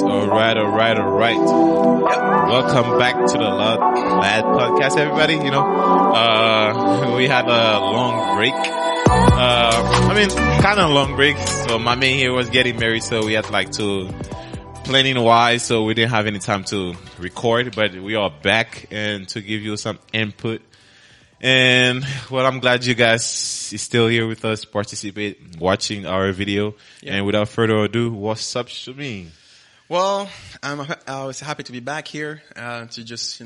All right. Welcome back to the Theladpocast, everybody. We had a long break. Kind of a long break. So my man here was getting married, so we had to planning wise, so we didn't have any time to record, but we are back and to give you some input. And I'm glad you guys is still here with us, participate, watching our video. Yeah. And without further ado, what's up, Choumi? Well, I was happy to be back here, to just,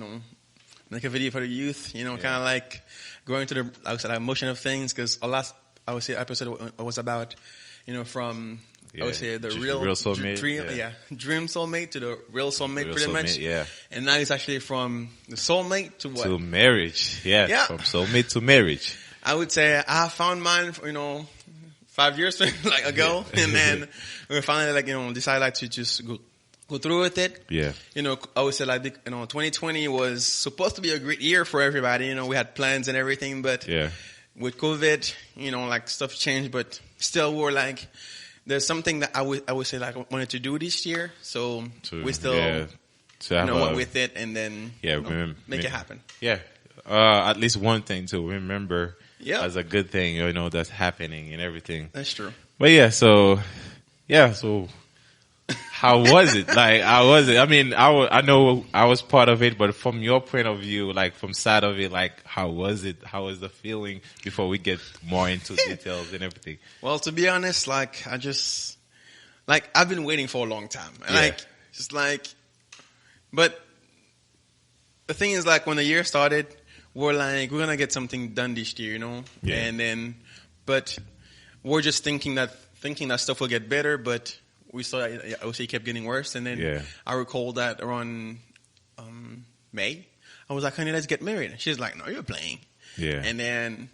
make a video for the youth, kind of like going to the emotion of things, because our last, episode was about, from, I would say the real soulmate, dream soulmate to the real soulmate, pretty much. Yeah. And now it's actually from the soulmate to what? To marriage. Yeah. From soulmate to marriage. I would say I found mine, 5 years ago, and then we finally decided to just go through with it. Yeah. I would say 2020 was supposed to be a great year for everybody. We had plans and everything, but with COVID, stuff changed, but still we're there's something that I would say I wanted to do this year, so we still went with it, and then make it happen. Yeah, at least one thing to remember as a good thing, that's happening and everything. That's true. But so how was it? How was it? I know I was part of it, but from your point of view, from side of it, how was it? How was the feeling before we get more into details and everything? Well, to be honest, I just, I've been waiting for a long time. And but the thing is, when the year started, we're we're going to get something done this year, Yeah. And then, but we're just thinking that stuff will get better, but we saw that I would say it kept getting worse, and then I recall that around May, I was like, honey, let's get married. And she's like, no, you're playing. Yeah. And then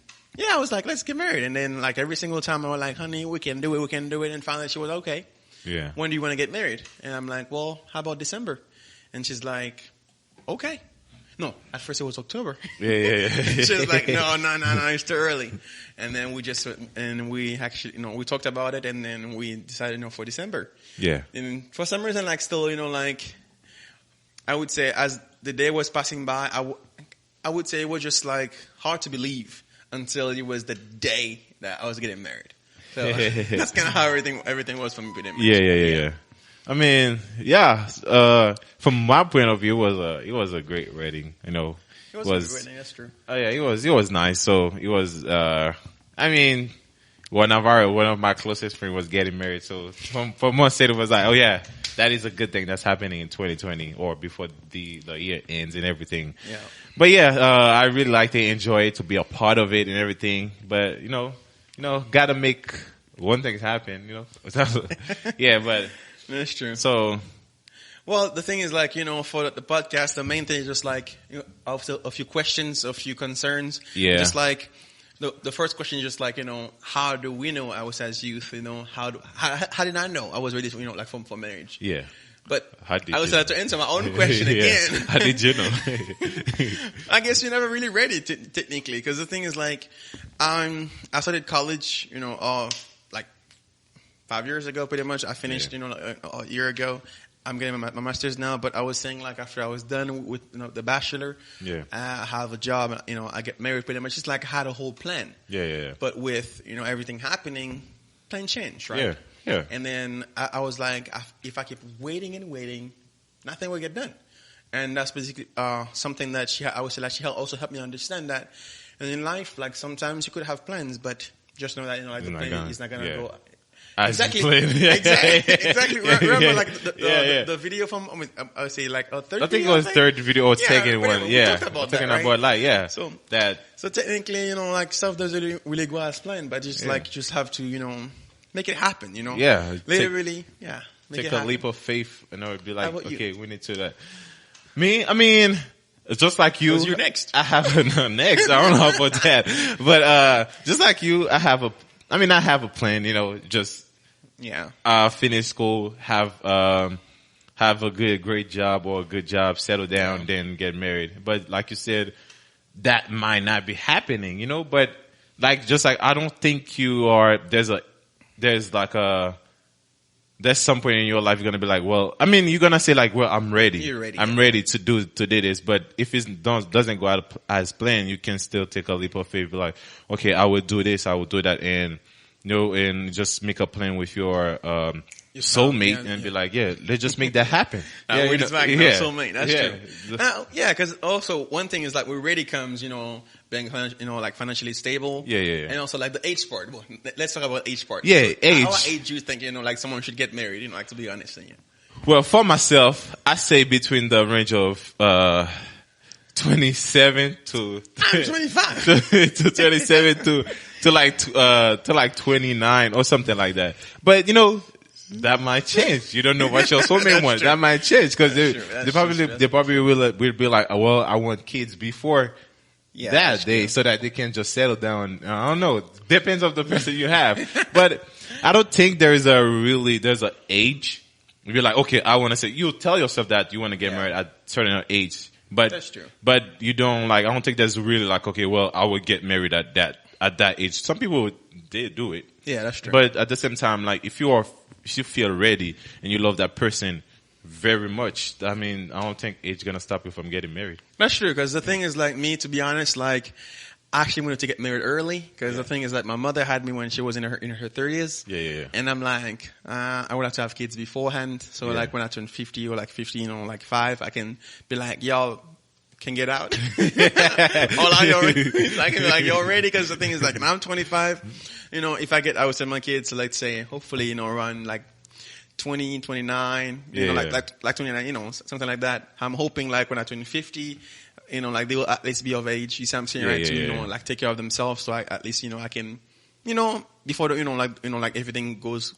I was like, let's get married. And then every single time I was like, honey, we can do it. And finally she was okay. Yeah. When do you want to get married? And I'm like, well, how about December? And she's like, okay. No, at first it was October. Yeah. She was like, no, it's too early. And then we actually, we talked about it, and then we decided, for December. Yeah. And for some reason, still, I would say as the day was passing by, I would say it was just hard to believe until it was the day that I was getting married. So that's kind of how everything was for me pretty much. Yeah. From my point of view, it was a great wedding. It was a great wedding. That's true. Oh yeah, it was nice. So it was. One of my closest friends was getting married. So from one side it was oh yeah, that is a good thing that's happening in 2020 or before the year ends and everything. Yeah. But I really like to enjoy it, to be a part of it and everything. But gotta make one thing happen. Yeah, but. That's true. So, well, the thing is, for the podcast, the main thing is just a few questions, a few concerns. Yeah. Just the first question is just how do we know I was as youth? How did I know I was ready for marriage? Yeah. But I also had to answer my own question again. How did you know? I guess you're never really ready technically, because the thing is I started college, 5 years ago, pretty much. I finished, a year ago. I'm getting my master's now, but I was saying after I was done with the bachelor, I have a job, I get married pretty much. It's I had a whole plan. Yeah. But with, everything happening, plan changed, right? Yeah. And then I was if I keep waiting and waiting, nothing will get done. And that's basically something that I would say she also helped me understand that. And in life, sometimes you could have plans, but just know that, the plan is not going to go. Exactly. Exactly. Remember, the video from I would say a third. I think it was third video or second one. Yeah, talked about that, right? So technically, stuff doesn't really go as planned, but just just have to make it happen. Yeah. Literally, take a leap of faith, and it would be okay, we need to that. Me, just like you. Who's your next? I have a next. I don't know about that, but just like you, I have a plan. Just. Yeah. Finish school, have a great job or a good job, settle down, then get married. But like you said, that might not be happening, but I don't think there's a there's some point in your life you're gonna be like, well, I mean, you're gonna say like, well, I'm ready. You're ready. I'm ready to do this. But if it doesn't go out as planned, you can still take a leap of faith. Be like, okay, I will do this, I will do that, and and just make a plan with your soulmate and be like, yeah, let's just make that happen. Soulmate. That's true. Because also one thing is like when ready comes, being like financially stable. Yeah. And also like the age part. Well, let's talk about age part. Yeah, age. How age do you think like someone should get married? Like to be honest. Well, for myself, I say between the range of 27 to I'm 25 to 27 to like 29 or something like that. But that might change. You don't know what your soulmate wants. That might change because they probably will be like, oh, well, I want kids before that day so that they can just settle down. I don't know. Depends on the person you have. But I don't think there's an age. You're like, okay, I want to say, you tell yourself that you want to get married at a certain age. But that's true. But you don't I don't think there's really like, okay, well, I would get married at that age. Some people they do it. Yeah, that's true. But at the same time, like if you feel ready and you love that person very much, I mean, I don't think age gonna stop you from getting married. That's true. Because the thing is, like me, to be honest, like I actually wanted to get married early. Because the thing is, like my mother had me when she was in her 30s. Yeah. And I'm like, I would have to have kids beforehand. So like when I turn 50 or like 50, like 5, I can be like, y'all can get out. I can be like, you're ready. Because the thing is, like, I'm 25. If I would send my kids to, let's say, hopefully, around like 20, 29, like 29, something like that. I'm hoping like when I turn 50, like they will at least be of age. You see what I'm saying, right? To, like take care of themselves. So at least, I can, before like everything goes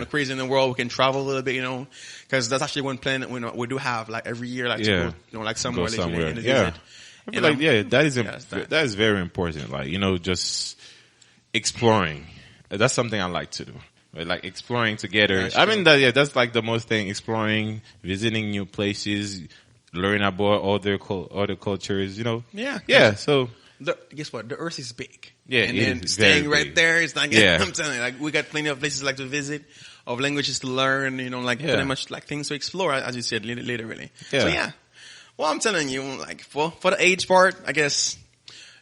crazy in the world, we can travel a little bit, because that's actually one plan that we do have like every year, like to go, like somewhere. In the visit. I feel like, that is very important. Like, just exploring. That's something I like to do. Like exploring together. I mean, that's like the most thing. Exploring, visiting new places, learning about other cultures. Yeah. So guess what? The Earth is big. Yeah, and then staying right there is like I'm telling you, like we got plenty of places like to visit, of languages to learn. Pretty much like things to explore, as you said, literally. Yeah. So yeah. Well, I'm telling you, like for the age part, I guess.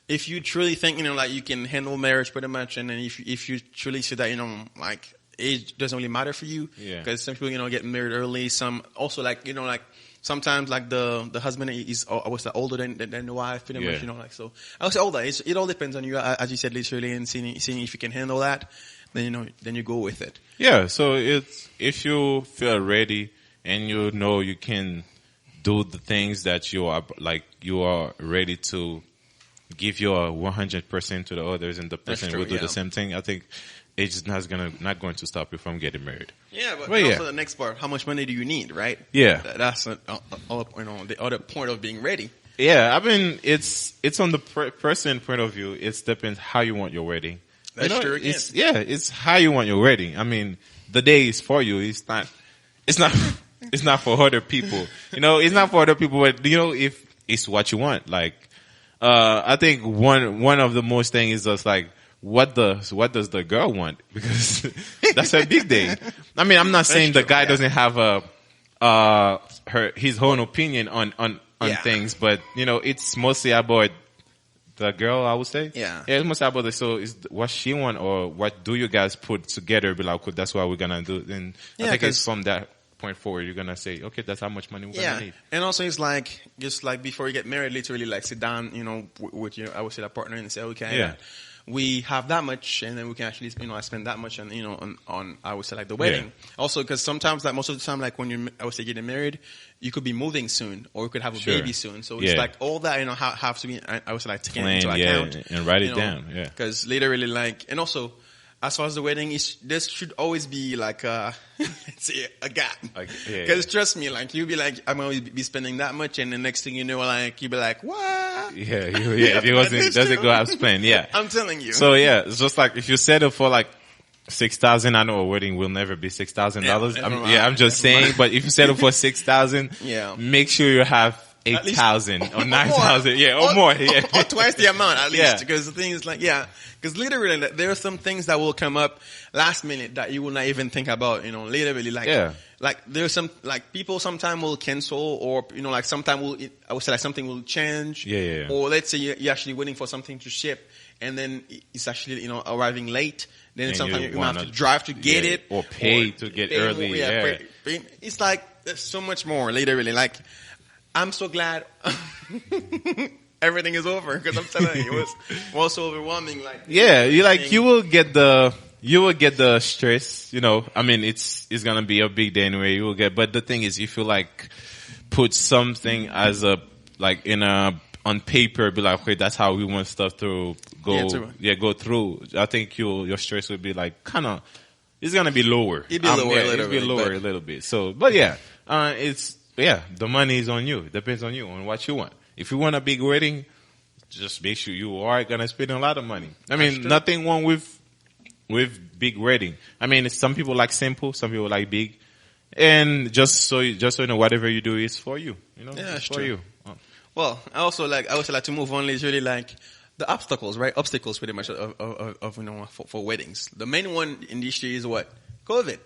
If you truly think, like you can handle marriage pretty much, and then if you truly see that, like age doesn't really matter for you, because some people, get married early. Some also like, like sometimes like the husband is older than the wife, pretty much, like so. I would say all that. It all depends on you, as you said, literally, and seeing if you can handle that, then then you go with it. Yeah. So if you feel ready and you can do the things that you are ready to give your 100% to the others, and the person will do the same thing. I think age is not going to stop you from getting married. Yeah, but also the next part, how much money do you need, right? Yeah, that's the other point of being ready. Yeah, I mean it's on the person point of view. It depends how you want your wedding. That's true. It's how you want your wedding. I mean, the day is for you. It's not. It's not for other people. It's not for other people. But if it's what you want, like. I think one of the most thing is just like, what does the girl want? Because that's her big day. I mean, I'm not saying the guy doesn't have his own opinion on things, but it's mostly about the girl, I would say. Yeah. It's mostly about is what she want, or what do you guys put together? Be like, okay, that's what we're gonna do. And I think it's from that point forward, you're gonna say, okay, that's how much money we're gonna need. And also it's like, just like before you get married, literally like sit down, with your, I would say, that partner, and say, okay, we have that much, and then we can actually, I spend that much on I would say, like the wedding. Yeah. Also, because sometimes, like most of the time, like when you're, I would say, getting married, you could be moving soon, or you could have a baby soon. So it's like all that, have to be, I would say, like taken into account. And write it down. Yeah. Because literally, like, and also, as far as the wedding, there should always be like a gap. Because trust me, like you'll be like, I'm going to be spending that much, and the next thing you know, like you'll be like, what? Yeah, it doesn't go as planned. Yeah, I'm telling you. So yeah, it's just like if you settle for like $6,000, I know a wedding will never be $6,000. I'm just saying, but if you settle for $6,000, make sure you have 8,000 or 9,000, or more, or twice the amount at least. Yeah. Because the thing is like, because literally there are some things that will come up last minute that you will not even think about. Literally like there's some like people sometimes will cancel, or like sometimes I would say like something will change. Or let's say you're actually waiting for something to ship, and then it's actually arriving late. Then sometimes you have to drive to get it, or pay to get early. Pay. It's like there's so much more. Literally, like I'm so glad everything is over, because I'm telling you, it was so overwhelming. Like you will get the stress. I mean, it's gonna be a big day anyway. You will get, but the thing is, if you like put something as on paper, be like, okay, that's how we want stuff to go through. I think your stress would be like it's gonna be lower. It'd be lower a little bit. So, but the money is on you. It depends on you, on what you want. If you want a big wedding, just make sure you are gonna spend a lot of money. I mean, nothing wrong with big wedding. I mean, some people like simple, some people like big, and just so you know, whatever you do is for you. It's for you. Well, I also like to move on. Is really like the obstacles, right? Obstacles, pretty much of for weddings. The main one in this year is what? COVID,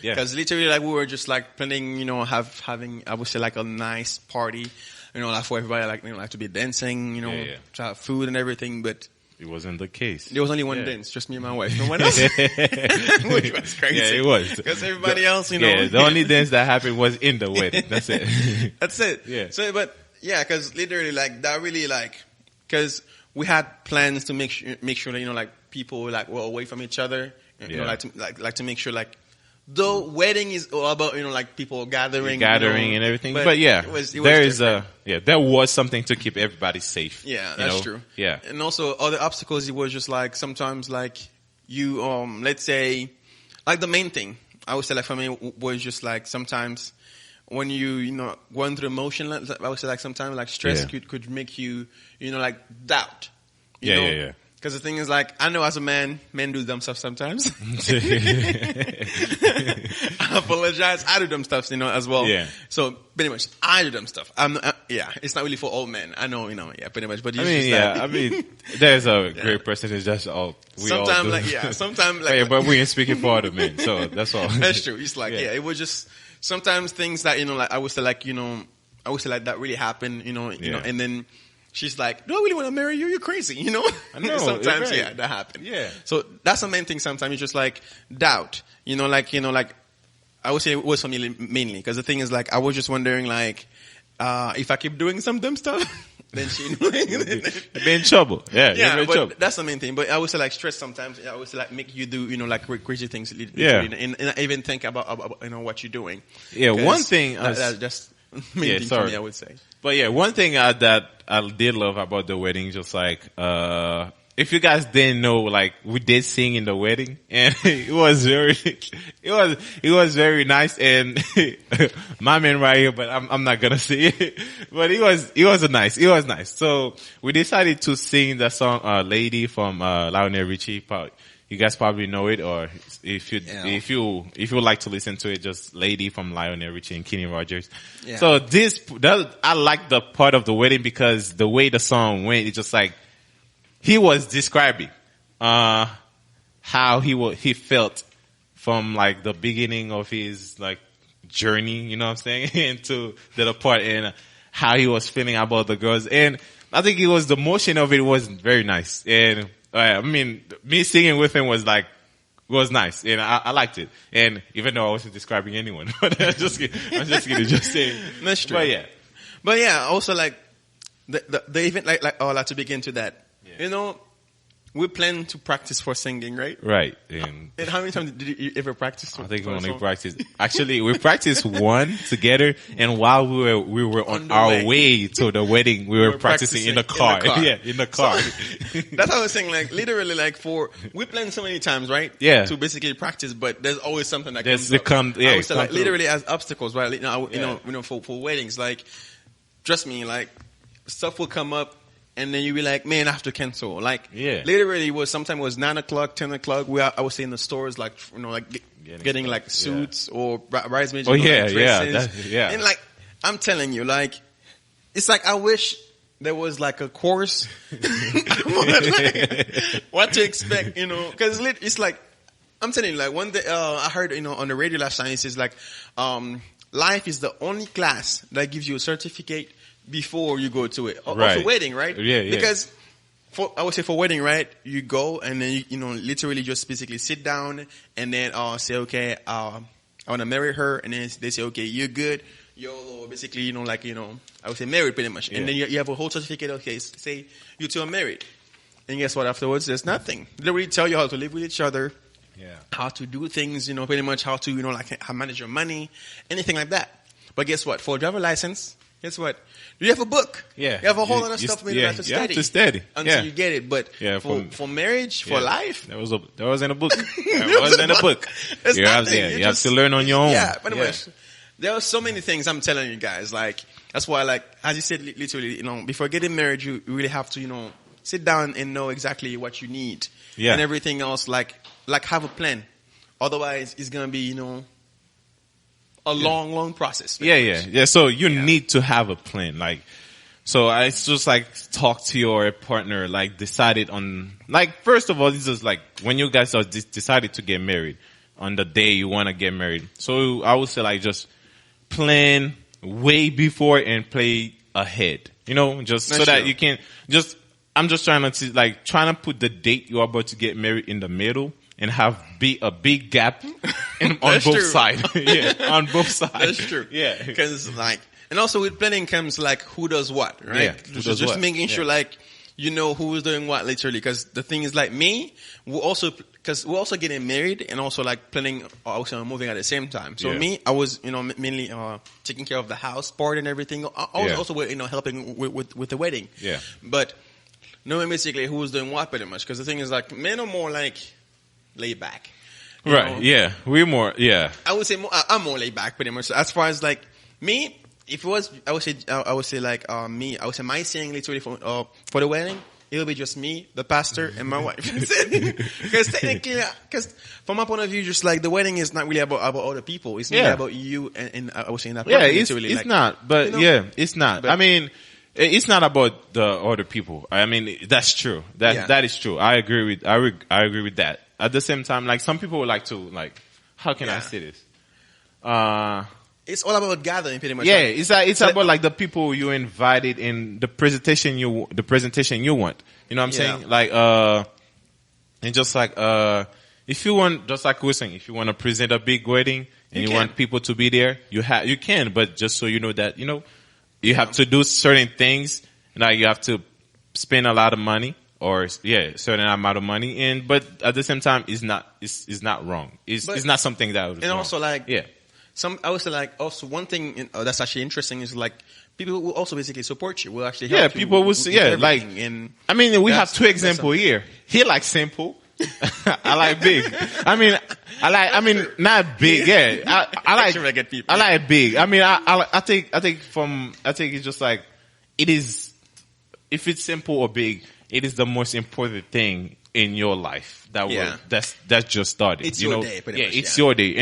yeah. Because literally, like, we were just like planning, having I would say like a nice party, like for everybody, like to be dancing, to have food and everything, but it wasn't the case. There was only one dance, just me and my wife, no one else, which was crazy. Yeah, it was. Because everybody else, the only dance that happened was in the wedding. That's it. That's it. Yeah. So, but because literally, like, that really, like, because we had plans to make sure that like people were away from each other. Like to make sure, like, the wedding is all about like people gathering and everything, but there was something to keep everybody safe. Yeah, that's true. Yeah, and also other obstacles, it was just like sometimes like you let's say like the main thing I would say like for me was just like sometimes when you going through emotion, I would say like sometimes like stress could make you like doubt. You know? Because the thing is, like, I know as a man, men do dumb stuff sometimes. I apologize. I do dumb stuff, as well. Yeah. So, pretty much, I do dumb stuff. It's not really for all men. I know, pretty much. But there's a great percentage. That's all. Sometimes, but we ain't speaking for other men, so that's all. That's true. It's like, it was just sometimes things that, like, I would say, like, that really happened, and then she's like, do I really want to marry you? You're crazy, I know. Sometimes, right. that happened. Yeah. So that's the main thing. Sometimes it's just like doubt, like I would say it was for me mainly, because the thing is, like, I was just wondering, like, if I keep doing some dumb stuff, then she be in trouble. Yeah, but trouble. That's the main thing. But I would say, like, stress sometimes. I would say, like, make you do, like, crazy things. And even think about what you're doing. Yeah, one thing. That's just main thing for me, I would say. But yeah, one thing that I did love about the wedding, just like, if you guys didn't know, like, we did sing in the wedding, and it was very nice, and my man right here, but I'm not gonna say it, but it was nice. So we decided to sing the song, Lady from, Lionel Richie. You guys probably know it, or if you like to listen to it, just Lady from Lionel Richie and Kenny Rogers. Yeah. So I like the part of the wedding because the way the song went, it's just like, he was describing, how he felt from like the beginning of his like journey, you know what I'm saying? And to the part and how he was feeling about the girls. And I think the motion of it was very nice. And, I mean, me singing with him was nice, and I liked it. And even though I wasn't describing anyone, but I'm just saying. That's true. But yeah, also like the event, like to begin to that. Yeah. We plan to practice for singing, right? Right. And how many times did you ever practice? I think we only practiced. Actually, we practiced one together, and while we were on our way to the wedding, we were practicing in the car. Yeah, in the car. So, that's how I was saying. Like literally, like we planned so many times, right? Yeah. To basically practice, but there's always something that comes up. I would say, like, literally as obstacles, right? For weddings, like, trust me, like, stuff will come up. And then you be like, man, I have to cancel. Like, literally, sometimes it was 9 o'clock, 10 o'clock. I would say in the stores, like, getting like suits or bridesmaids. Oh, dresses. And like, I'm telling you, like, it's like I wish there was like a course what to expect, because it's like, I'm telling you, like one day I heard on the radio last time, it says like life is the only class that gives you a certificate before you go to it. Also wedding, right? Yeah. Because I would say for wedding, right? You go and then you literally just basically sit down and then say, okay, I want to marry her, and then they say, okay, you're good. You're basically, I would say married pretty much. And then you have a whole certificate, okay, say you two are married. And guess what? Afterwards, there's nothing. They really tell you how to live with each other, how to do things, pretty much how to, like how manage your money, anything like that. But guess what? For a driver license, guess what? You have a book. Yeah. You have a whole lot of stuff you have to study. You have to study. Until you get it. But for marriage, for life. That was in a book. That was in a book. You have to learn on your own. Yeah, pretty much. There are so many things I'm telling you guys. Like, that's why, like, as you said, literally, before getting married, you really have to, sit down and know exactly what you need. Yeah. And everything else, like have a plan. Otherwise, it's going to be, a long process. Yeah. So you need to have a plan. Like, so I just like talk to your partner, like decided on, like, first of all, this is like when you guys are decided to get married on the day you want to get married. So I would say like just plan way before and play ahead, just so that you can I'm just trying to put the date you're about to get married in the middle and have a big gap on both sides. On both sides. That's true. Yeah. Because and also with planning comes like who does what, right? Yeah. Just making sure who is doing what literally. Because the thing is like me, because we're also getting married and also like planning also moving at the same time. So me, I was, mainly, taking care of the house part and everything. I was also, helping with the wedding. Yeah. But knowing basically who was doing what pretty much. Because the thing is like men are more like laid back. Right. Yeah. We're more, I would say I'm more laid back pretty much. So as far as like me, if it was, I would say like, me, I would say my saying literally for the wedding, it'll be just me, the pastor, and my wife. Because technically, from my point of view, just like the wedding is not really about other people. It's really about you and I would say that. Yeah, it's not. But it's not. But, I mean, it's not about the other people. I mean, that's true. That is true. I agree with that. At the same time, like some people would like to like, how can I say this? It's all about gathering, pretty much. Yeah, it's about like the people you invited in the presentation you want. You know what I'm saying? Like, and just like, if you want, just like we were saying, if you want to present a big wedding and you want people to be there, you can, but just so you know that, you have to do certain things. Like you have to spend a lot of money or certain amount of money, but at the same time, it's not wrong. It's not something that was wrong. Also like, I would say like also one thing that's actually interesting is like people will also basically support you. Will actually help you. People will say, like, and I mean, we have two examples here. He likes simple. I like big. I mean, not big. Yeah, I like people. I like big. I mean, I think it's just like it is. If it's simple or big, it is the most important thing in your life that's just started. It's your day, pretty much. It's your day,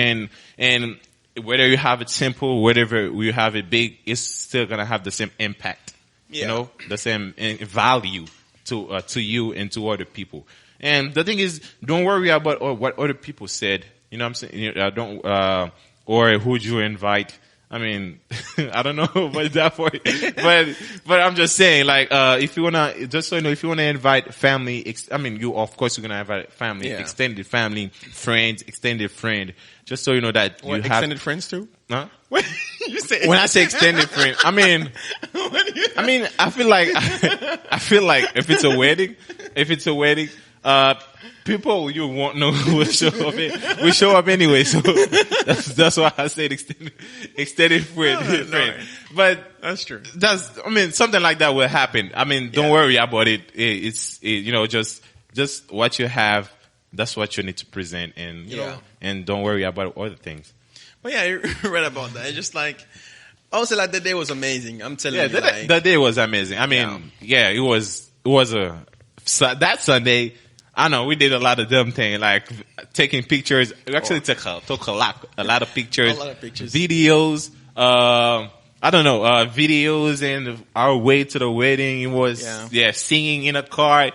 and whether you have it simple, whatever you have it big, it's still gonna have the same impact. The same value to you and to other people. And the thing is, don't worry about what other people said. You know what I'm saying? Or who'd you invite? I mean, I don't know about that point, but I'm just saying, like, if you wanna, just so you know, if you wanna invite family, of course you're gonna invite family, extended family, friends, extended friend, just so you know that you have extended friends too. Huh? You say when I say extended friend, I mean, I feel like if it's a wedding, people you won't know who will show up. We show up anyway, so that's why I said extended friend. No. But that's true. Something like that will happen. I mean, don't worry about it. It's just what you have. That's what you need to present, and and don't worry about other things. But yeah, I read about that. It's just like, also like the day was amazing. I'm telling you, the day was amazing. I mean, it was that Sunday. I know we did a lot of dumb things, like taking pictures. We actually took a lot of pictures, videos. I don't know, videos and our way to the wedding. It was, singing in a car.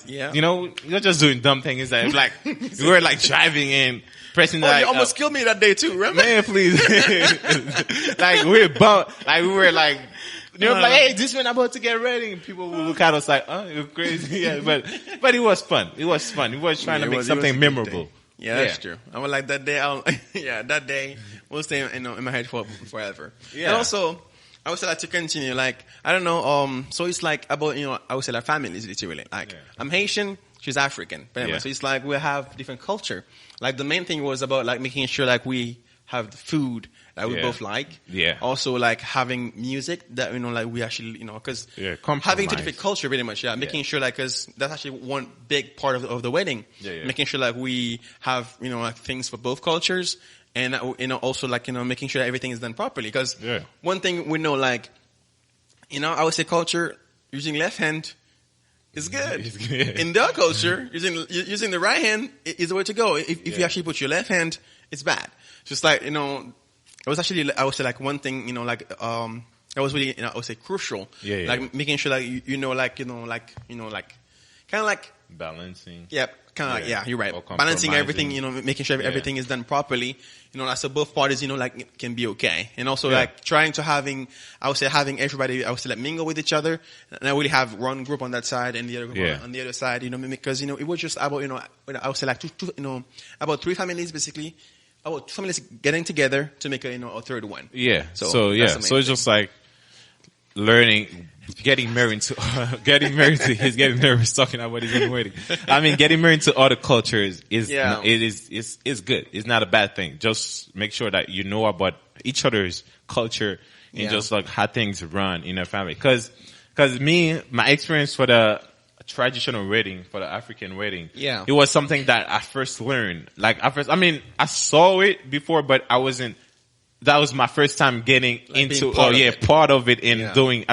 You know, you're just doing dumb things. Like, we were like driving and pressing you almost killed me that day too, remember? Man, please. Like, we were like, you know, like, hey, this man about to get ready. And people will look at us like, oh, you're crazy. Yeah, but it was fun. It was fun. It was trying to make something memorable. Yeah, that's true. I was like, that day, that day will stay in my head forever. Yeah. And also, I would say like to continue, like, I don't know, so it's like about, you know, I would say like families literally. Like, I'm Haitian, she's African. But anyway, so it's like we have different culture. Like the main thing was about like making sure like we have the food that we both like. Yeah. Also like having music that, you know, like we actually, you know, cause having two different culture pretty much. Making sure like, cause that's actually one big part of the wedding. Making sure like we have, you know, like things for both cultures. And, you know, also like, you know, making sure that everything is done properly. Cause one thing we know, like, you know, I would say culture, using left hand is good. In their culture, using the right hand is the way to go. If you actually put your left hand, it's bad. Just like, you know, it was actually, I would say like one thing, you know, like, that was really, you know, I would say crucial. Like making sure like, you know, kind of like balancing. Yeah. Kind of like, you're right. Balancing everything, you know, making sure everything is done properly, you know, so both parties, you know, like can be okay. And also like trying to having everybody, I would say like mingle with each other. And I really have one group on that side and the other group on the other side, you know, because, you know, it was just about, you know, I would say like about 3 families basically, about families getting together to make a third one. Yeah. So it's just like learning, getting married to, he's getting nervous talking about his own wedding. I mean, getting married to other cultures is good. It's not a bad thing. Just make sure that you know about each other's culture and just like how things run in a family. Cause my experience for the traditional wedding, for the African wedding, it was something that I first learned. Like I saw it before, but that was my first time getting like into part of it and doing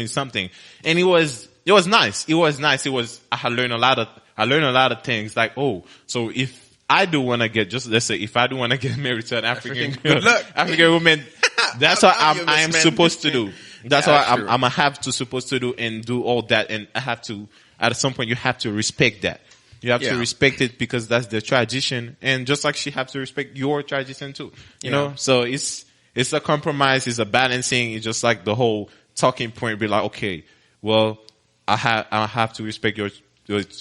something. And it was nice. I learned a lot of things like, so if I do want to get married to an African woman, that's what I am supposed to do. That's what I'm have to supposed to do and do all that. And I have to, at some point you have to respect that. You have to respect it because that's the tradition. And just like she has to respect your tradition too. You know? So it's a compromise. It's a balancing. It's just like the whole talking point be like, okay, well, I have to respect your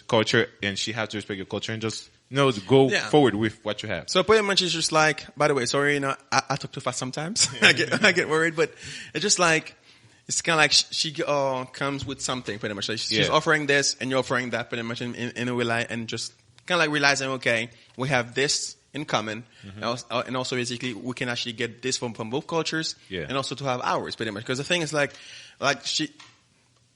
culture and she has to respect your culture and just, you know, go forward with what you have. So pretty much it's just like, by the way, sorry, you know, I talk too fast sometimes. I get worried, but it's just like, it's kind of like she comes with something pretty much. Like she's offering this and you're offering that pretty much in a way, like, and just kind of like realizing, okay, we have this in common, and also basically we can actually get this from both cultures, and also to have ours pretty much. Because the thing is like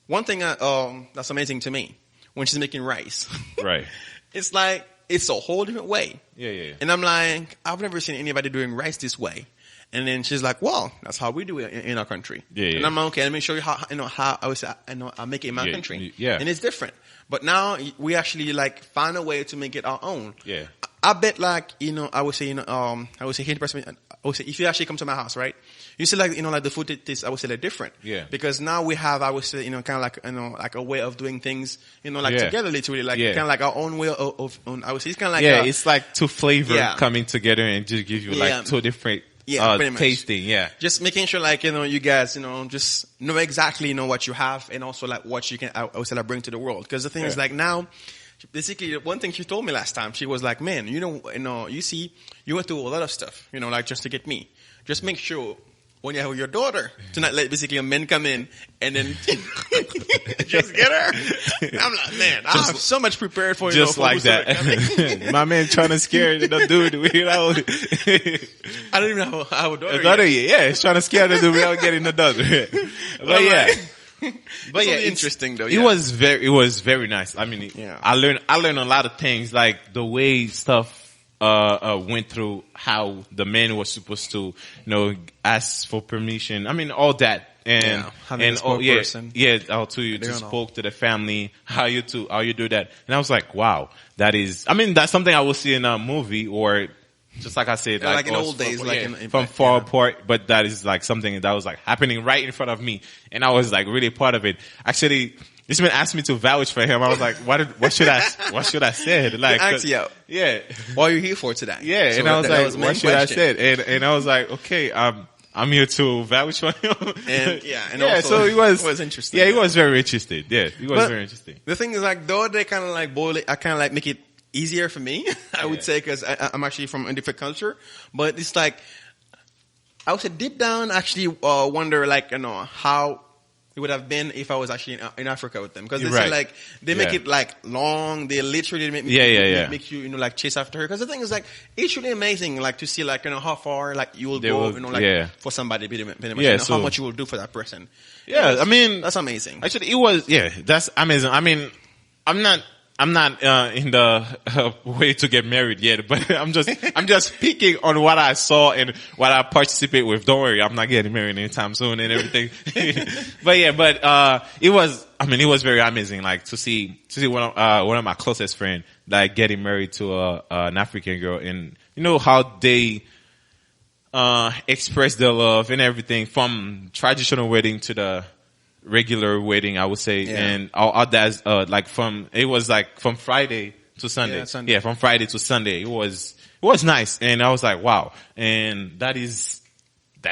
one thing that's amazing to me when she's making rice, right? It's like it's a whole different way. And I'm like, I've never seen anybody doing rice this way. And then she's like, well, that's how we do it in our country. And I'm like, okay, let me show you how I would say, I make it in my country. And it's different. But now we actually like find a way to make it our own. I bet like, you know, I would say 80%, I would say if you actually come to my house, right? You see like, you know, like the food tastes, I would say they're different. Because now we have, I would say, you know, kind of like, you know, like a way of doing things, you know, like together literally, like kind of like our own way of I would say it's kind of like, it's like two flavor coming together and just give you like two different tasting, just making sure like, you know, you guys, you know, just know exactly, you know, what you have and also like what you can, I would say, like, bring to the world. Because the thing is like now, basically one thing she told me last time, she was like, man, you know, you see, you went through a lot of stuff, you know, like just to get me. Just make sure when you have your daughter to not let basically a man come in and then just get her. I'm like, man, I'm so much prepared for you. Just like that. My man trying to scare the dude, you know. I don't even have a daughter yet. He's trying to scare the dude without getting the daughter. But it's interesting though. It was very nice. I mean, I learned a lot of things, like the way stuff went through, how the man was supposed to, you know, ask for permission. I mean, all that. And how you just spoke to the family, how you do that. And I was like, wow, that's something I will see in a movie or just like I said, like in us old days, like from far apart, but that is like something that was like happening right in front of me, and I was like really part of it. Actually, this man asked me to vouch for him. I was like, what should I say? Like, yeah, what are you here for today? Yeah, so and I was like, what should I say? And I was like, okay, I'm here to vouch for him. And also, so he was interesting. Yeah, he was very interested. Yeah, he was very interesting. The thing is, like, though they kind of like boil it, I kind of like make it easier for me, I would say, because I'm actually from a different culture. But it's like, I would say deep down, actually wonder, like, how it would have been if I was actually in Africa with them. Because they say, like, they make it, like, long. They literally make you, like, chase after her. Because the thing is, like, it's really amazing, like, to see, like, how far, like, you will go, for somebody, pretty much, how much you will do for that person. Yeah, I mean, that's amazing. Actually, it was, that's amazing. I mean, I'm not in the way to get married yet, but I'm just speaking on what I saw and what I participate with. Don't worry, I'm not getting married anytime soon and everything. but it was very amazing, like to see one of my closest friends like getting married to an African girl, and how they express their love and everything, from traditional wedding to the regular wedding, I would say, and all that's it was like from Friday to Sunday. Yeah, from Friday to Sunday. It was nice, and I was like, wow, and that is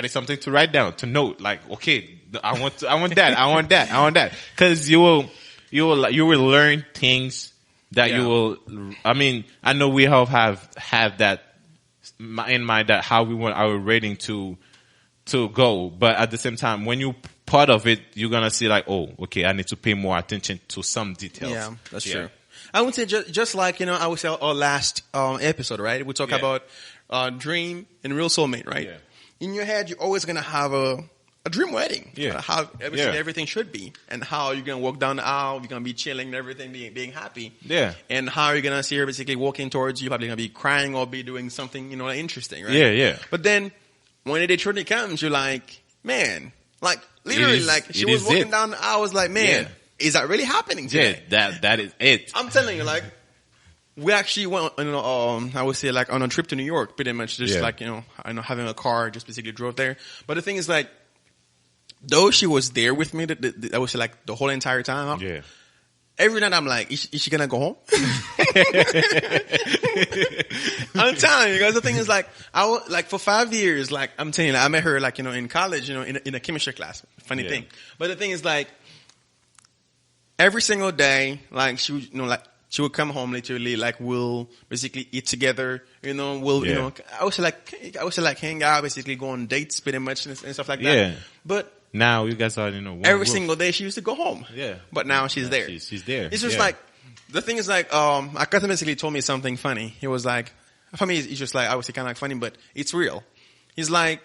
something to write down, to note. Like, okay, I want that, because you will learn things that you will. I mean, I know we have that in mind, that how we want our wedding to go, but at the same time, when you part of it, you're gonna see like, oh, okay, I need to pay more attention to some details. Yeah, that's true. I would say just like, I would say our last episode, right? We talk about dream and real soulmate, right? Yeah. In your head, you're always gonna have a dream wedding. Yeah. How everything should be, and how you're gonna walk down the aisle, you're gonna be chilling and everything, being happy. Yeah. And how you're gonna see her basically walking towards you, probably gonna be crying or be doing something, interesting, right? Yeah, yeah. But then when the day truly comes, you're like, man, like literally, like she was walking down the aisle, I was like, man, is that really happening today? Yeah, that is it. I'm telling you, like, we actually went, I would say, like, on a trip to New York, pretty much, just like, having a car, just basically drove there. But the thing is, like, though she was there with me, I would say, like, the whole entire time. Every night I'm like, is she gonna go home? I'm telling you, because the thing is, like, for 5 years, like, I'm telling you, I met her, like, in college, in a chemistry class. Funny thing. But the thing is, like, every single day, like, she would, she would come home literally, like, we'll basically eat together, I would say like hang out, basically go on dates pretty much and stuff like that. But now you guys are, every single day she used to go home. Yeah. But now she's there. She's there. It's just like, the thing is like, Akata basically told me something funny. He was like, for me, it's just like, I would say kind of like funny, but it's real. He's like,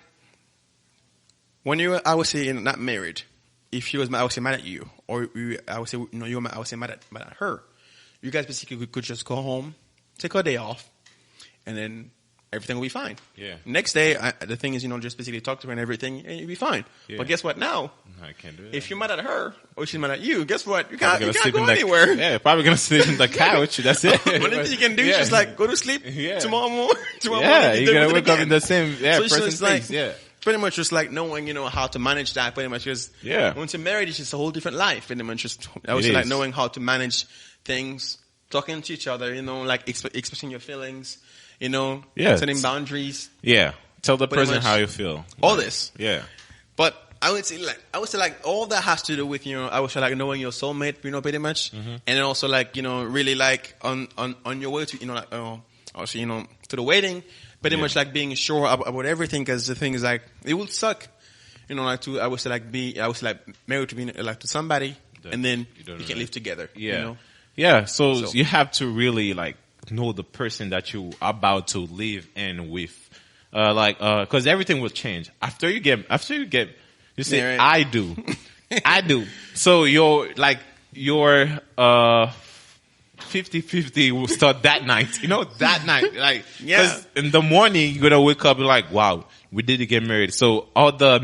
when you, I would say, not married, if she was, I would say, mad at you, or I would say, I would say mad at her, you guys basically could just go home, take a day off, and then everything will be fine. Yeah. Next day, the thing is, just basically talk to her and everything, and you'll be fine. Yeah. But guess what? Now, I can't do it. If you're mad at her or she's mad at you, guess what? You can't go anywhere. Yeah, probably gonna sleep in the couch. That's it. One thing you can do is just like go to sleep tomorrow morning. Yeah, you're gonna wake up in the same person's place. Yeah. Pretty much just like knowing, how to manage that. Pretty much just once you're married, it's just a whole different life. Pretty much just I would say like knowing how to manage things, talking to each other, like expressing your feelings. Setting boundaries. Yeah. Tell the person how you feel. All this. Yeah. But I would say like all that has to do with, I would say like knowing your soulmate, pretty much. Mm-hmm. And then also like, really like on your way to, also, to the wedding, pretty much like being sure about everything. Cause the thing is like, it would suck, I would say like married to be like to somebody and then you can't live together. Yeah. Yeah. So you have to really like know the person that you are about to live in with, cause everything will change after you get, you say, right. I do. So your 50-50 will start that night, that night, like, cause in the morning you're gonna wake up and like, wow, we did get married. So all the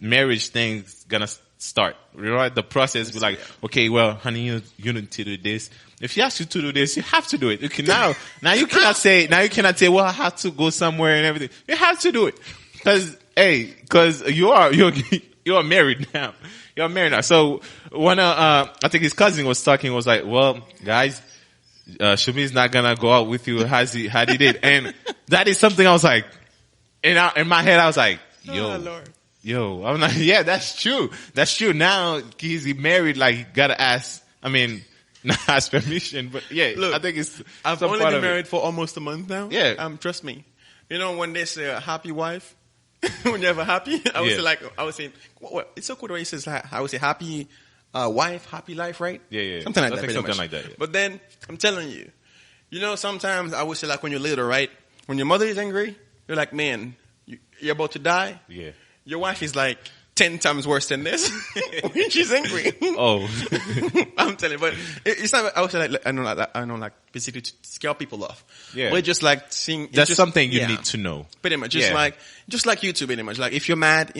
marriage things gonna start, right? The process be like, okay, well, honey, you need to do this. if she asks you to do this, you have to do it. You can now you cannot say, well, I have to go somewhere and everything. You have to do it. Cause you are married now. You're married now. So when, I think his cousin was talking, was like, well, guys, Choumi is not gonna go out with you as he did. And that is something I was like, in my head, I was like, yo, I'm like, yeah, that's true. That's true. Now he's married, like, he gotta ask, not ask permission, but yeah, look, I think it's, I've only been married for almost a month now. Yeah. Trust me. You know, when they say a happy wife, when you're ever happy, I would say, what? It's so cool the way he says, I would say happy, wife, happy life, right? Yeah. Something like that. Something like that. Yeah. But then, I'm telling you, sometimes I would say like when you're little, right? When your mother is angry, you're like, man, you're about to die. Yeah. Your wife is like 10 times worse than this when she's angry. Oh. I'm telling you, but it's not, I would say like, I know, like basically to scare people off. Yeah. But just like seeing. That's just something you need to know. Pretty much. Just like you two, pretty much. Like if you're mad,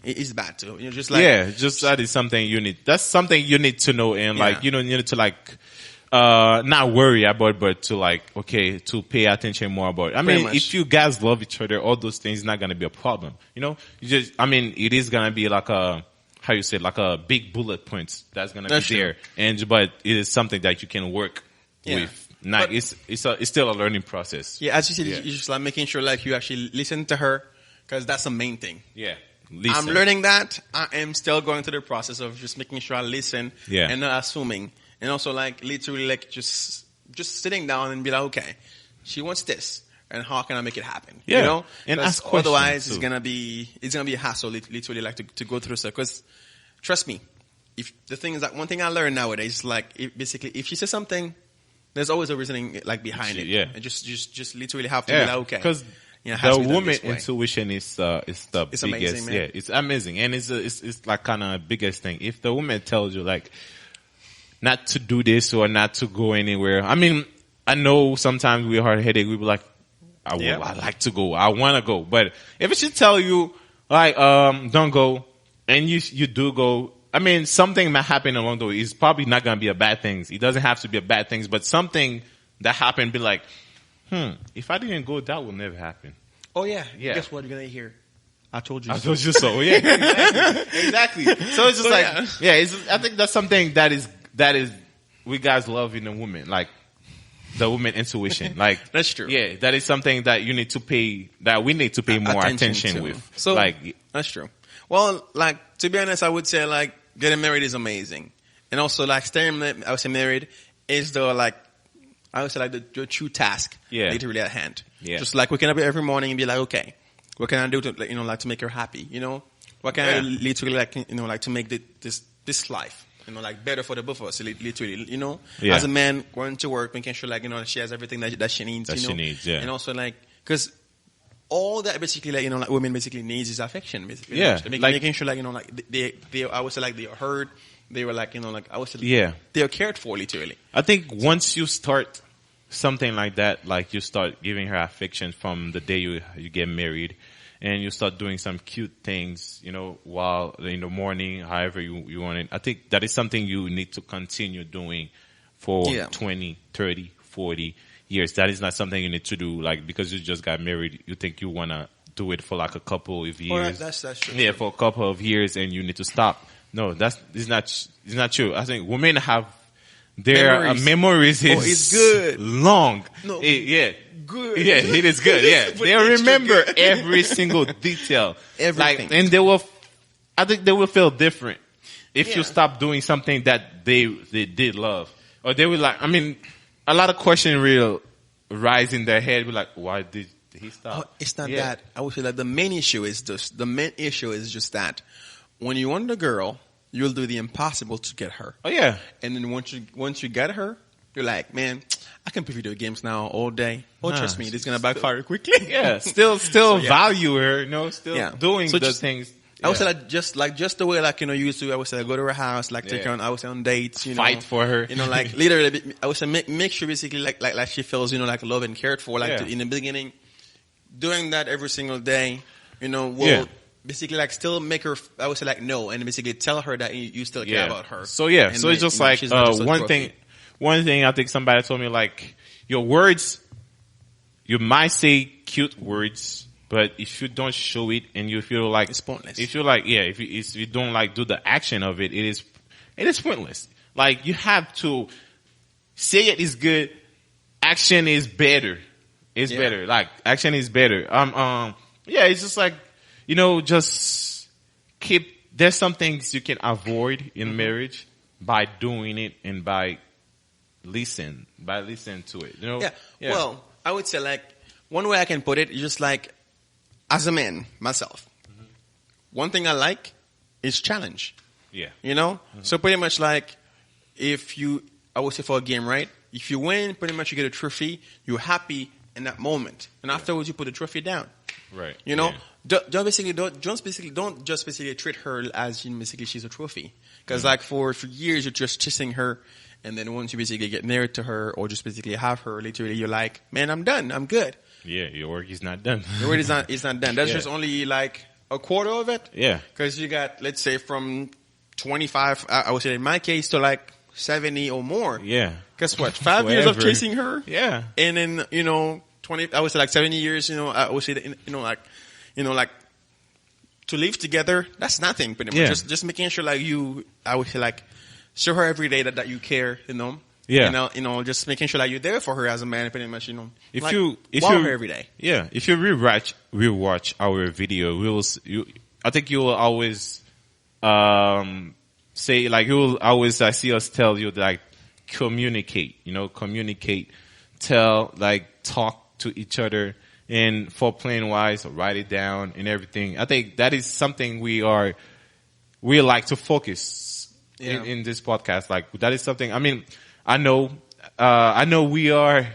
it's bad too. That is something you need. That's something you need to know and like, you need to like, not worry about, but to like, okay, to pay attention more about. If you guys love each other, all those things not gonna be a problem. It is gonna be like like a big bullet points that's gonna be there. But it is something that you can work with. It's still a learning process. Yeah, as you said, you're just like making sure like you actually listen to her, because that's the main thing. Yeah. Listen. I'm learning that. I am still going through the process of just making sure I listen and not assuming. And also like literally like just sitting down and be like, okay, she wants this, and how can I make it happen? Yeah. And ask questions. Otherwise it's gonna be a hassle literally like to go through stuff. Because trust me, if the thing is that one thing I learned nowadays, like if she says something, there's always a reasoning like behind it. Yeah. And just literally have to be like, okay. Because the woman intuition is the biggest. Amazing, man. Yeah, it's amazing. And it's like kind of biggest thing. If the woman tells you like, not to do this or not to go anywhere. I know sometimes we have a headache. We be like, I like to go. I want to go. But if she tell you, like, don't go, and you do go, something might happen along the way. It's probably not going to be a bad thing. It doesn't have to be a bad thing, but something that happened, be like, if I didn't go, that will never happen. Oh, yeah. Guess what you're going to hear? I told you so. Yeah, exactly. So it's just I think that's something that is we guys love in a woman, like the woman intuition. Like that's true. Yeah, that is something that we need to pay more attention with. So like that's true. Well, like to be honest, I would say like getting married is amazing, and also like staying, I would say married is the true task. Yeah, literally at hand. Yeah, just like waking up every morning and be like, okay, what can I do to to make her happy? What can I literally to make this life better for the both of us, literally, as a man going to work, making sure she has everything that she needs, she needs, yeah. And also because all that basically women basically needs is affection, basically. Yeah. Making sure they I would say they are heard, they were I would say they are cared for, literally. I think once you start something like that, like you start giving her affection from the day you get married, and you start doing some cute things, while in the morning, however you want it. I think that is something you need to continue doing for 20, 30, 40 years. That is not something you need to do, because you just got married, you think you want to do it for a couple of years. That's true. Yeah, for a couple of years, and you need to stop. No, it's not true. I think women have their memories is good. Long. No. Good. Yeah, it is good. Yeah, they remember every single detail. Everything. And I think they will feel different if you stop doing something that they did love, or they will a lot of questions will rise in their head. Be like, why did he stop? Oh, it's not that. I would say the main issue is just that when you want a girl, you'll do the impossible to get her. Oh yeah. And then once you get her, you're like, man, I can play video games now all day. Oh, trust me, this is gonna backfire quickly. Yeah, still value her, doing the things. I would say just the way you used to. I would say go to her house, take her on. I would say on dates. Fight for her. Literally. I would say make sure basically like she feels loved and cared for. In the beginning, doing that every single day. Will basically still make her. I would say no, and basically tell her that you still care about her. So so it's just one thing I think somebody told me, like, your words, you might say cute words, but if you don't show it and you feel like it's pointless. If you like, if you don't like do the action of it, it is pointless. Like, you have to say it is good. Action is better. It's better. Like, action is better. It's just like, just there's some things you can avoid in marriage by doing it and by listening to it. Yeah. Well, I would say, like, one way I can put it is just like, as a man, myself, one thing I like is challenge. Yeah. So pretty much like, I would say for a game, right? If you win, pretty much you get a trophy. You're happy in that moment, and afterwards you put the trophy down. Right. Don't just basically treat her as basically she's a trophy. Because like for years you're just chasing her, and then once you basically get married to her or just basically have her, literally you're like, man, I'm done, I'm good. Yeah, your work is not done. Your work is not done. That's just only like a quarter of it. Yeah. Because you got, let's say, from 25, I would say in my case, to like 70 or more. Yeah. Guess what? 5 years of chasing her. Yeah. And then, 20, I would say like 70 years, I would say, like to live together, that's nothing pretty much. Yeah. Just making sure like I would say like, show her every day that you care, Yeah. Just making sure that you're there for her as a man, pretty much, If like, you her every day. Yeah. If you rewatch our video, I think you will always, say, like, you will always, I see us tell you, like, communicate, talk to each other, and for playing wise, write it down and everything. I think that is something we like to focus in this podcast. Like, that is something, I mean, I know we are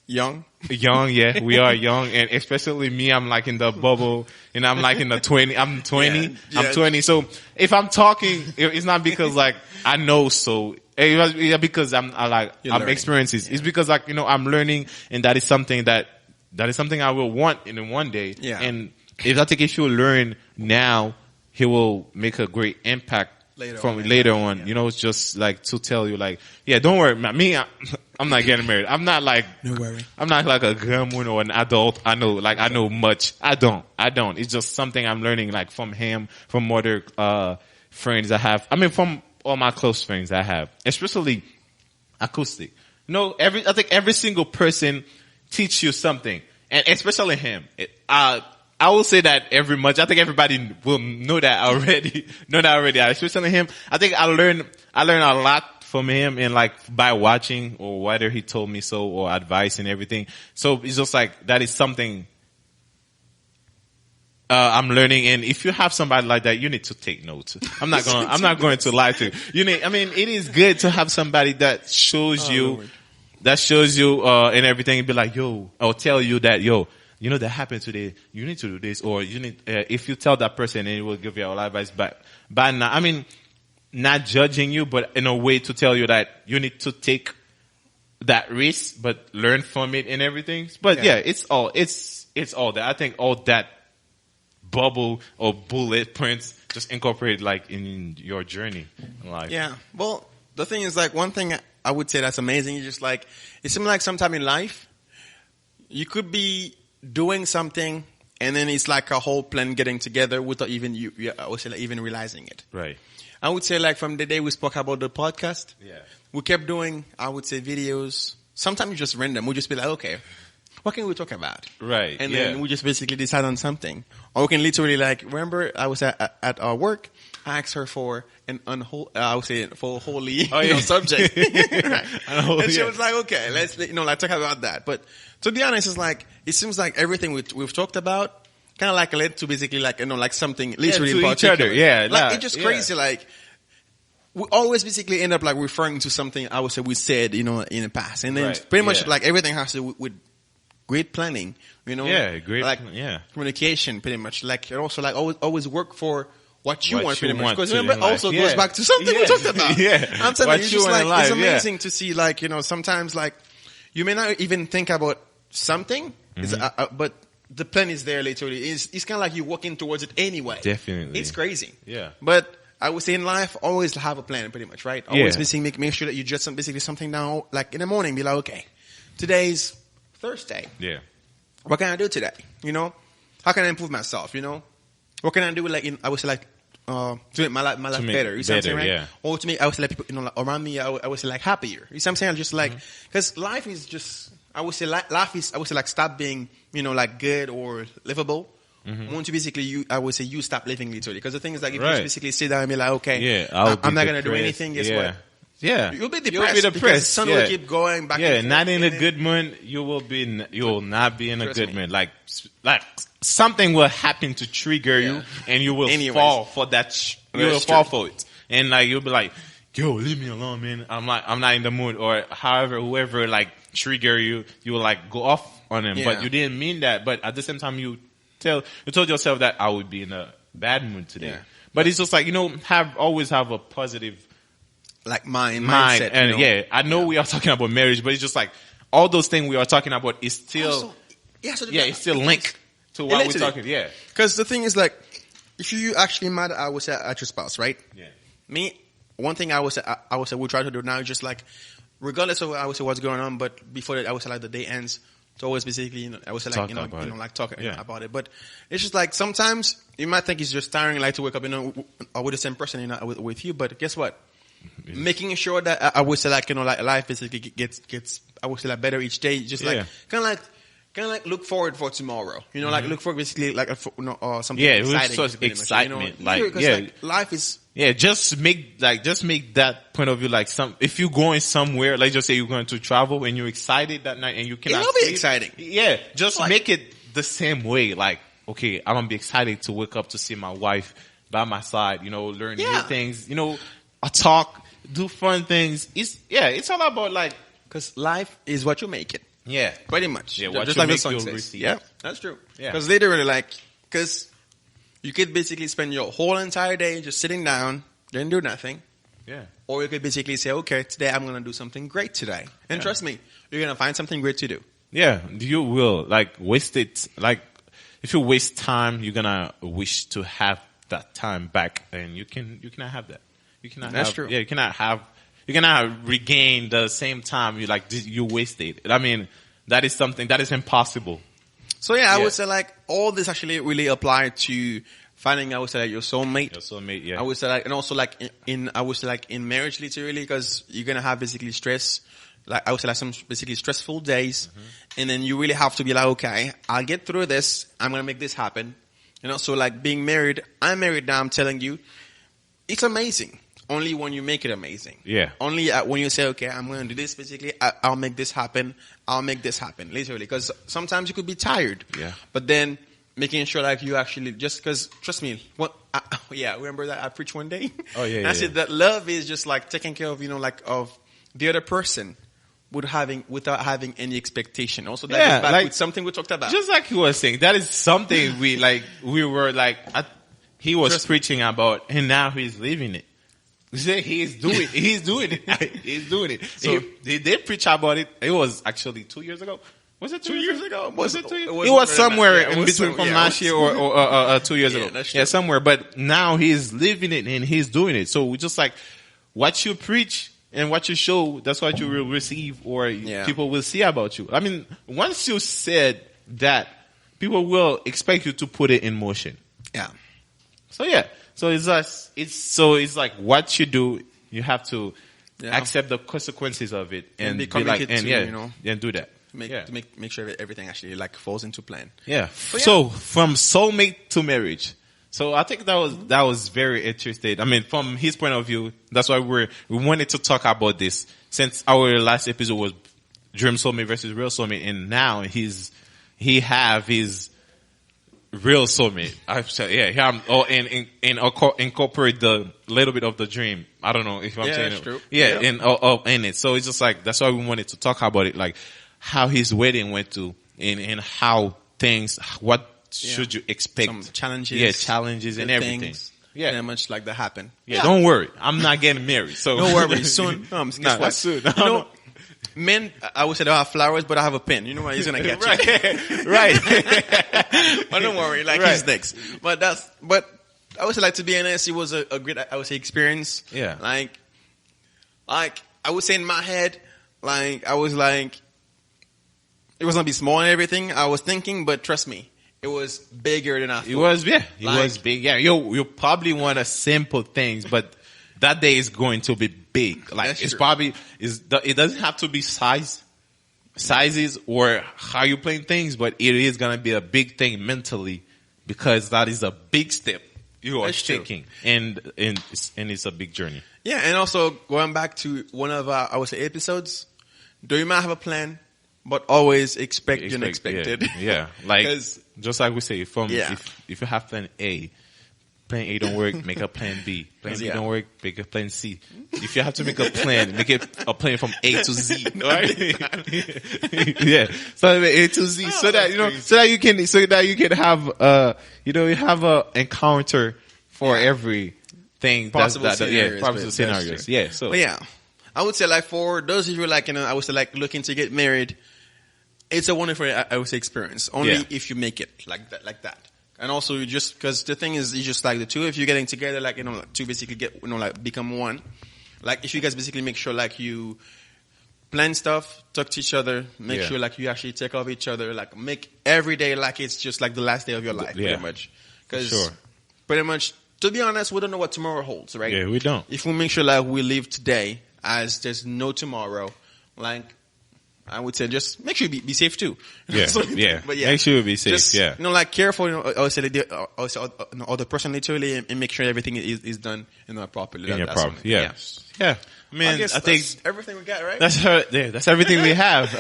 young, yeah, we are young, and especially me, I'm like in the bubble, and I'm like in the 20, I'm 20, I'm 20. So if I'm talking, it's not because like I know so. It's because I'm experiencing. It's because like, I'm learning, and that is something I will want in one day. Yeah. And if you learn now, he will make a great impact later on. It's just like to tell you, like, yeah, don't worry. I'm not getting married. I'm not like, no worry. I'm not like a grandma or an adult. I know much. I don't. It's just something I'm learning, like, from him, from other, friends I have. I mean, from all my close friends I have, especially acoustic. I think every single person teach you something, and especially him. I will say that every much. I think everybody will know that already. Especially him. I think I learned a lot from him, and like by watching, or whether he told me so, or advice and everything. So it's just like, that is something I'm learning. And if you have somebody like that, you need to take notes. I'm not going to lie to you. It is good to have somebody that shows you, and everything, and be like, yo, or tell you that, yo, that happened today. You need to do this, or you need, if you tell that person, and it will give you all advice, but not judging you, but in a way to tell you that you need to take that risk, but learn from it and everything. But it's all that. I think all that bubble or bullet points just incorporate like in your journey in life. Yeah. Well, the thing is, like, one thing I would say that's amazing is just like, it seems like sometime in life, you could be doing something, and then it's like a whole plan getting together without even even realizing it. Right. I would say, like, from the day we spoke about the podcast, we kept doing, I would say, videos. Sometimes just random. We'd just be like, okay, what can we talk about? Right. And then we just basically decide on something. Or we can literally, like, remember I was at our work, I asked her for an I would say for a holy subject. Right. And she was like, okay, let's talk about that. But to be honest, it's like, it seems like everything we've talked about kind of like led to basically like, like something literally in particular. Each other. Yeah. Like, it's just crazy. Like, we always basically end up like referring to something I would say we said, in the past. And then pretty much like everything has to do with great planning, great, like communication, pretty much. Like, it also like always work for what you want, pretty much. Because remember, also goes back to something we talked about. I'm telling you, just like, it's amazing to see, like, sometimes like you may not even think about something, but the plan is there literally. It's kind of like you're working towards it anyway. Definitely, it's crazy. Yeah, but I would say in life, always have a plan, pretty much, right? Always make sure that you just basically something down, like in the morning, be like, okay, today's Thursday. Yeah. What can I do today? You know, how can I improve myself? You know, what can I do? Like, I would say, like, to make my life better. You see what I'm saying, right? Yeah. Or to make, I would say, like, people, you know, like, around me, I would say, like, happier. You see what I'm saying? Just like, because life is just, I would say, life is, I would say, like, stop being, you know, like, good or livable. Once you basically, I would say, you stop living literally. Because the thing is, like, if you just basically sit down and be like, okay, I'm not going to do anything, guess what? Yeah. You'll be depressed. Because the sun will keep going back and forth. Yeah, not in a good mood, you will not be in a good mood. Like something will happen to trigger you and you will fall for that, you will fall for it. And like, you'll be like, yo, leave me alone, man. I'm not in the mood. Or however, whoever like trigger you, you will like go off on him. But you didn't mean that. But at the same time, you told yourself that I would be in a bad mood today. But it's just like, you know, always have a positive like mindset. And you know? I know we are talking about marriage, but it's just like all those things we are talking about is still, it's still linked to what we're talking. Yeah. Because the thing is like, if you actually mad, I would say at your spouse, right? Yeah. Me, one thing I would say we try to do now is just like, regardless of I would say what's going on, but before that, I would say like the day ends, to always basically, you know, I would say like, talk about it. But it's just like sometimes you might think it's just tiring, like to wake up, you know, with the same person, you know, with you. But guess what? Making sure that I would say like, you know, like life basically gets I would say like better each day. Just like kind of like look forward for tomorrow. You know, like look for basically like something exciting. Yeah, excitement. Much, you know? Like life is. Yeah, just make that point of view like if you're going somewhere, like just say you're going to travel and you're excited that night and you cannot. It'll be exciting. Yeah, just like, make it the same way. Like, okay, I'm gonna be excited to wake up to see my wife by my side. You know, learn new things. You know. Talk, do fun things. It's all about like, because life is what you make it. Yeah, pretty much. Yeah, what just you like make, the song you'll says. receive. Yeah, that's true. Yeah, because literally, like, because you could basically spend your whole entire day just sitting down, didn't do nothing. Yeah. Or you could basically say, okay, today I'm gonna do something great today, and trust me, you're gonna find something great to do. Yeah, you will like waste it. Like, if you waste time, you're gonna wish to have that time back, and you cannot have that. You cannot. That's true. Yeah, you cannot regain the same time you wasted. I mean, that is something that is impossible. So I would say like all this actually really apply to finding, I would say like your soulmate. Your soulmate, yeah. I would say like, and also like I would say like in marriage literally, because you're gonna have basically stress. Like I would say like some basically stressful days, and then you really have to be like, okay, I'll get through this. I'm gonna make this happen. You know, so like being married, I'm married now. I'm telling you, it's amazing. Only when you make it amazing. Yeah. Only when you say, okay, I'm going to do this basically, I'll make this happen. I'll make this happen, literally. Because sometimes you could be tired. Yeah. But then making sure like you actually, just because, trust me, remember that I preached one day? Oh, yeah. I said that love is just like taking care of, you know, like of the other person without having any expectation. Also, that is back with something we talked about. Just like you were saying, that is something he was preaching about, and now he's living it. He's doing it. So he did preach about it. It was actually 2 years ago. Was it 2 years ago? Was it 2 years? It was somewhere in between from last year or 2 years ago. Yeah, somewhere. But now he's living it and he's doing it. So we just like what you preach and what you show, that's what you will receive or people will see about you. I mean, once you said that, people will expect you to put it in motion. Yeah. So yeah. So it's like what you do, you have to accept the consequences of it and be like, and do that. To make sure that everything actually like falls into plan. Yeah. So from soulmate to marriage. So I think that was very interesting. I mean, from his point of view, that's why we wanted to talk about this, since our last episode was dream soulmate versus real soulmate, and now he have his real soulmate. Incorporate the little bit of the dream. I don't know if I'm saying it. True. Yeah, in it. So it's just like, that's why we wanted to talk about it, like how his wedding went to, and how what should you expect? Some challenges. Yeah, challenges and everything. Things, very much like that happen. Yeah, don't worry. I'm not getting married. So don't worry. Soon. Guess soon. No. Men, I would say they have flowers, but I have a pen. You know what? He's gonna get you. Right. But don't worry, like he's next. But I would say, like, to be honest, it was a great, I would say, experience. Yeah. Like I would say in my head, like, I was like, it was gonna be small and everything. I was thinking, but trust me, it was bigger than I thought. It was big. Yeah, you probably want a simple things, but that day is going to be big. Like, it's probably it doesn't have to be sizes or how you playing things, but it is gonna be a big thing mentally, because that is a big step you are taking, and it's a big journey. Yeah, and also going back to one of our, I would say, episodes, do you might have a plan, but always expect the unexpected. Yeah. Like, just like we say, if you have plan A don't work, make a plan B. Plan B don't work, make a plan C. If you have to make a plan, make it a plan from A to Z. Right? Yeah. So A to Z, so that you can have you have a encounter for everything. Possible scenarios. Possible scenarios. Yeah. So. But yeah, I would say, like, for those of you, like, I would say, like, looking to get married, it's a wonderful, I would say, experience. Only if you make it like that. And also, you just, because the thing is, you just, like, the two of you getting together, like, to basically get, like, become one. Like, if you guys basically make sure, like, you plan stuff, talk to each other, make sure, like, you actually take care of each other, like, make every day like it's just like the last day of your life, pretty much. Because pretty much, to be honest, we don't know what tomorrow holds, right? Yeah, we don't. If we make sure, like, we live today as there's no tomorrow, like, I would say just make sure you be safe too. Yeah, But make sure you be safe. Just, like, careful. I would say, or the person literally, and make sure everything is done properly. Yeah. I mean, I think everything we got, right? That's everything we have.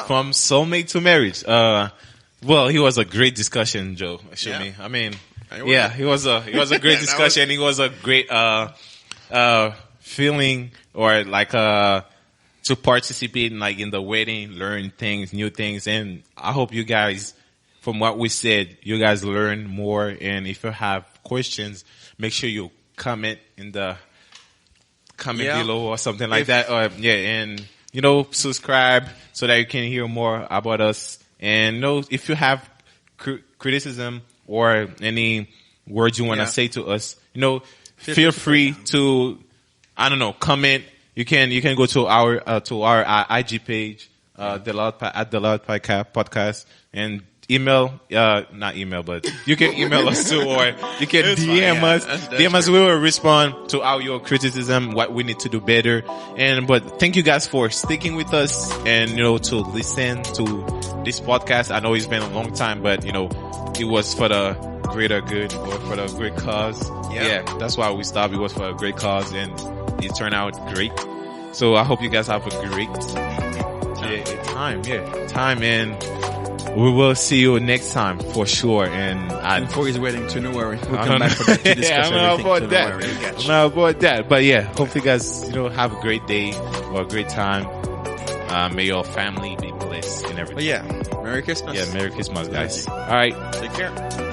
From soulmate to marriage. Well, he was a great discussion, Joe. Choumi. I mean, he was a great discussion. He was a great feeling, or like to participate in the wedding, learn things, new things, and I hope you guys, from what we said, you guys learn more. And if you have questions, make sure you comment in the comment below or something like that. And subscribe so that you can hear more about us. And if you have criticism or any words you want to say to us, feel free to, comment. You can go to our IG page, at Theladpocast, and not email, but you can email us too, or you can DM us. DM us. We will respond to all your criticism, what we need to do better. But thank you guys for sticking with us and, to listen to this podcast. I know it's been a long time, but, it was for the greater good, or for the great cause. Yeah, that's why we stopped. It was for a great cause, and it turned out great. So I hope you guys have a great time, and we will see you next time for sure. And before his wedding, too, no worry. We'll come back for that to discuss I'm not about that. I'm not about that. But hopefully you guys, have a great day or a great time. May your family be blessed and everything. Merry Christmas. Yeah, Merry Christmas, guys. All right. Take care.